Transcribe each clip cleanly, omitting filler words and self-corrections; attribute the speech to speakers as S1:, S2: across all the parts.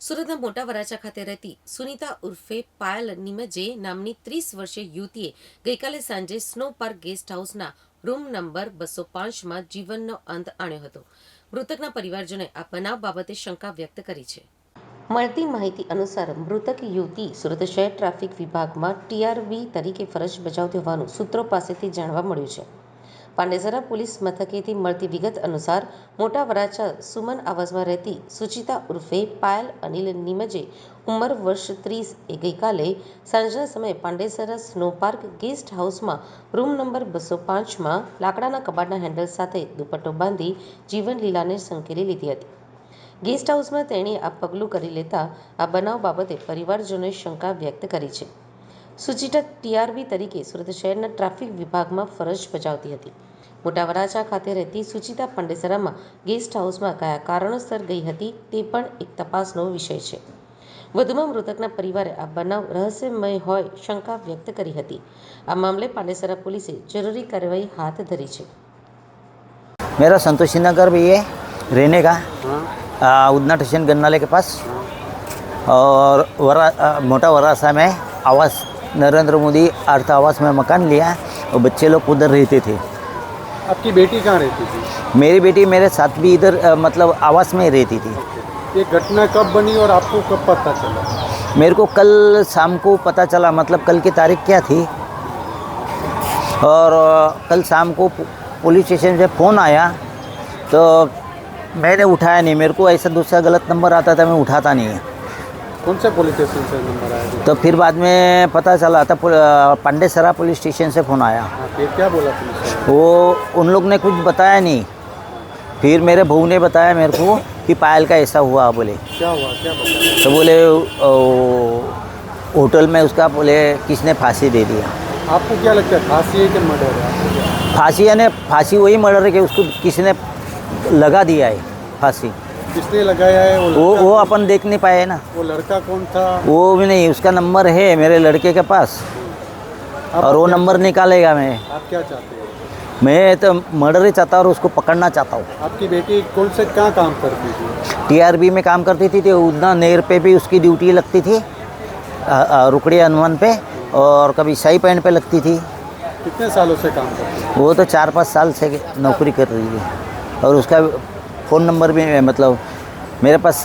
S1: સુરતના મોટા વરાછા ખાતે રહેતી સુનિતા ઉર્ફે પાયલ નિમજે નામની 30 વર્ષીય યુવતીએ ગઈકાલે સાંજે સ્નો પાર્ક ગેસ્ટ હાઉસના રૂમ નંબર 205માં જીવનનો અંત આણ્યો હતો. મૃતકના પરિવારજનોએ આ બનાવ બાબતે શંકા વ્યક્ત કરી છે. મળતી માહિતી અનુસાર મૃતક યુવતી સુરત શહેર ટ્રાફિક વિભાગમાં ટીઆરવી તરીકે ફરજ બજાવતી હોવાનું સૂત્રો પાસેથી જાણવા મળ્યું છે. પાંડેસરા પોલીસ મથકેથી મળતી વિગત અનુસાર મોટા વરાછા સુમન આવાસમાં રહેતી સુચિતા ઉર્ફે પાયલ અનિલ નિમજે ઉંમર વર્ષ 30 એ ગઈકાલે સાંજના સમયે પાંડેસરા સ્નો પાર્ક ગેસ્ટ હાઉસમાં રૂમ નંબર 205માં લાકડાના કબાટના હેન્ડલ સાથે દુપટ્ટો બાંધી જીવન લીલાને સંકેલી લીધી હતી. ગેસ્ટ હાઉસમાં તેણીએ આ પગલું કરી લેતા આ બનાવ બાબતે પરિવારજનોએ શંકા વ્યક્ત કરી છે. સુચિતા ટીઆરવી તરીકે સુરત શહેરના ટ્રાફિક વિભાગમાં ફરજ બજાવતી હતી. મોટા વરાછા ખાતે રહેતી સુચિતા પાંડેસરામાં ગેસ્ટ હાઉસમાં કયા કારણોસર ગઈ હતી તે પણ એક તપાસનો વિષય છે. વધુમાં મૃતકના પરિવારે આ બનાવ રહસ્યમય હોય શંકા વ્યક્ત કરી હતી. આ મામલે પાંડેસરા પોલીસે જરૂરી કાર્યવાહી हाथ धरी है.
S2: मेरा संतोषी नगर भी है रहने का, उदना स्टेशन गन्नाले के पास, और मोटा वरासा में आवास नरेंद्र मोदी अर्थ आवास में मकान लिया और बच्चे लोग उधर रहते थे.
S3: आपकी बेटी कहाँ रहती थी?
S2: मेरी बेटी मेरे साथ भी इधर मतलब आवास में रहती थी.
S3: ये घटना कब बनी और आपको कब पता चला?
S2: मेरे को कल शाम को पता चला, मतलब कल की तारीख क्या थी, और कल शाम को पुलिस स्टेशन से फ़ोन आया तो मैंने उठाया नहीं. मेरे को ऐसा दूसरा गलत नंबर आता था, मैं उठाता नहीं.
S3: कौन से पुलिस स्टेशन से नंबर आया?
S2: तो फिर बाद में पता चला था पांडेसरा पुलिस स्टेशन से फ़ोन आया.
S3: फिर क्या बोला पुलिस?
S2: वो उन लोग ने कुछ बताया नहीं. फिर मेरे बहू ने बताया मेरे को कि पायल का ऐसा हुआ. बोले
S3: क्या हुआ, क्या बताया?
S2: तो बोले होटल में उसका बोले किसने फांसी दे दिया.
S3: आपको क्या लगता है, फांसी है कि मर्डर है?
S2: फांसी यानी फांसी वही मर्डर है कि उसको किसी ने लगा दिया है फांसी.
S3: किसने लगाया है?
S2: वो अपन देख नहीं पाए ना.
S3: वो लड़का कौन था?
S2: वो भी नहीं, उसका नंबर है मेरे लड़के के पास, और वो नंबर निकालेगा. मैं
S3: आप क्या चाहते हो?
S2: मैं तो मर्डर ही चाहता हूँ और उसको पकड़ना चाहता हूँ.
S3: आपकी बेटी कौन से कहाँ काम करती थी?
S2: टीआरबी में काम करती थी, तो उतना नेर पे भी उसकी ड्यूटी लगती थी, रुकड़ी हनुमान पे, और कभी शाही पैंट पे लगती थी.
S3: कितने सालों से काम करती थी?
S2: वो तो 4-5 साल से नौकरी कर रही है. और उसका फ़ोन नंबर भी मतलब मेरे पास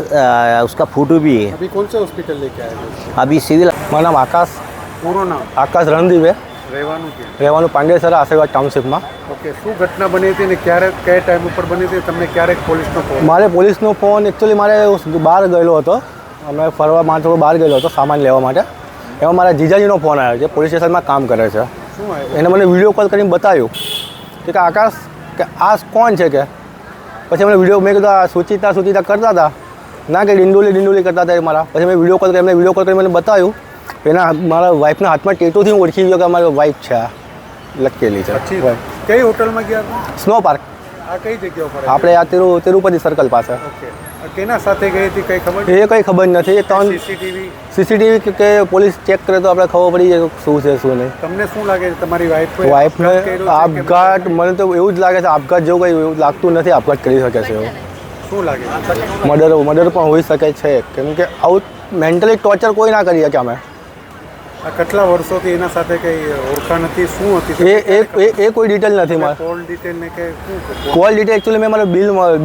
S2: उसका फ़ोटो भी है.
S3: अभी कौन से हॉस्पिटल लेके आए हो?
S2: अभी सिविल.
S4: મારું નામ આકાશ.
S3: પૂરું નામ?
S4: આકાશ રણદીપ છે.
S3: રહેવાનું ક્યાં?
S4: રહેવાનું પાંડેસરા આશીર્વાદ ટાઉનશીપમાં.
S3: ઓકે, શું ઘટના બની હતી ને ક્યારે કયા ટાઈમ ઉપર બની હતી? તમને ક્યારેક પોલીસનો ફોન?
S4: મારે પોલીસનો ફોન એકચ્યુઅલી મારે બહાર ગયેલો હતો, અમે ફરવા માટે થોડો બહાર ગયેલો હતો સામાન લેવા માટે. એમાં મારા જીજાજીનો ફોન આવ્યો, જે પોલીસ સ્ટેશનમાં કામ કરે છે.
S3: શું આવ્યું?
S4: એને મને વિડીયો કોલ કરીને બતાવ્યું કે આકાશ કે આ કોણ છે કે. પછી મને વિડીયો, મેં કીધું આ સુચિતા કરતા હતા ના, કે ડિંડોલી કરતા હતા મારા. પછી મેં વિડીયો કોલ કરી, એમને વિડીયો કોલ કરી મને બતાવ્યું. એના મારા વાઈફના હાથમાં ટેટુથી હું ઓળખી ગયો કે અમારી વાઈફ છે, આ લખેલી છે.
S3: કઈ હોટલમાં ગયા હતા?
S4: Snow park.
S3: આ કઈ જગ્યા ઉપર?
S4: આપણે આ તિરુપતિ સર્કલ પાસે.
S3: ઓકે, કેના સાથે ગઈ હતી કઈ ખબર?
S4: એ કંઈ ખબર નથી. એ ત્રણ
S3: સીસીટીવી
S4: કે પોલીસ ચેક કરે તો આપણે ખબર પડી જાય શું છે શું નહીં.
S3: તમને શું લાગે છે તમારી
S4: વાઈફને આપઘાત? મને તો એવું જ લાગે છે આપઘાત જેવું કંઈ એવું લાગતું નથી. આપઘાત કરી શકે છે એવું.
S3: શું લાગે?
S4: મર્ડર પણ હોઈ શકે છે, કેમ કે આવું મેન્ટલી ટોર્ચર કોઈ ના કરી શકે. અમે
S3: આ કેટલા વર્ષોથી એના સાથે કઈ ઓળખાણ હતી? શું હતી
S4: એ કોઈ ડિટેલ નથી મારે.
S3: કોલ ડિટેલ ને કે શું?
S4: કોલ ડિટેલ એકચ્યુઅલી મેં મારે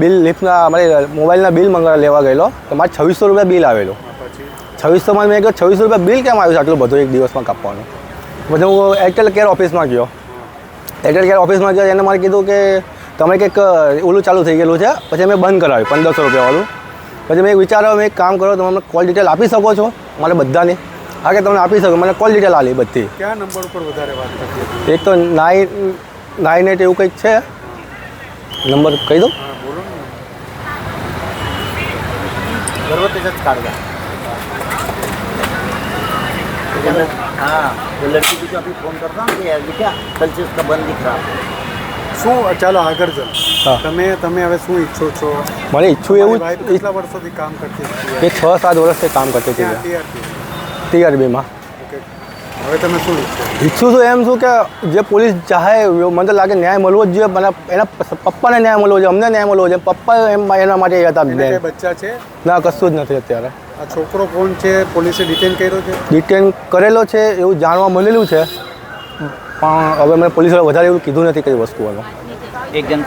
S4: બિલ લિફ્ટના મારે મોબાઈલના બિલ લેવા ગયેલો, તો મારે 2600 રૂપિયા બિલ આવેલું.
S3: પછી
S4: 2600માં મેં કહ્યું 2600 રૂપિયા બિલ કેમ આવ્યું છે આટલું બધું એક દિવસમાં કાપવાનું. પછી હું એરટેલ કેર ઓફિસમાં ગયો. એરટેલ કેર ઓફિસમાં ગયો, એને મારે કીધું કે તમે કંઈક ઓલું ચાલુ થઈ ગયેલું છે. પછી મેં બંધ કરાવ્યું 1500 રૂપિયાવાળું. પછી મેં વિચાર્યો મેં એક કામ કરો, તમે મને કોલ ડિટેલ આપી શકો છો મારે બધાની? હા, કે તમને આપી શકો. મને કોલ ડિટેલ આલી બધી.
S3: કયા નંબર ઉપર વધારે વાત કરતી?
S4: એક તો 998 એવું કંઈક છે નંબર, કહી દો.
S3: હા, બોલો ને.
S2: हाँ, वो लड़की को जो अभी फ़ोन करता हूँ कि क्या कल से उसका बंद दिख रहा.
S3: શું? ચાલો આગળ
S4: હા.
S3: જાઓ. તમે હવે શું ઈચ્છો છો?
S4: મને ઈચ્છું એવું
S3: કેટલા વર્ષોથી કામ કરતી હતી?
S4: એ 6-7 વર્ષથી કામ કરતી હતી
S3: TRP.
S4: ટીઆરબીમાં.
S3: ઓકે, હવે તમે શું ઈચ્છો?
S4: ઈચ્છું તો એમ છું કે જે પોલીસ ચાહે મને તો લાગે ન્યાય મળવો જ જોઈએ. મને એના પપ્પાને ન્યાય મળવો જોઈએ, અમને ન્યાય મળવો જોઈએ. પપ્પા એમ એના માટે હતા.
S3: એને કઈ બચ્ચા છે?
S4: ના, કશું જ નથી અત્યારે.
S3: આ છોકરો કોણ છે, પોલીસે ડિટેન કર્યો છે?
S4: ડિટેન કરેલો છે એવું જાણવા મળેલું છે, પણ હવે મેં પોલીસ વધારે એવું કીધું નથી કઈ વસ્તુઓનું.
S2: એક જણ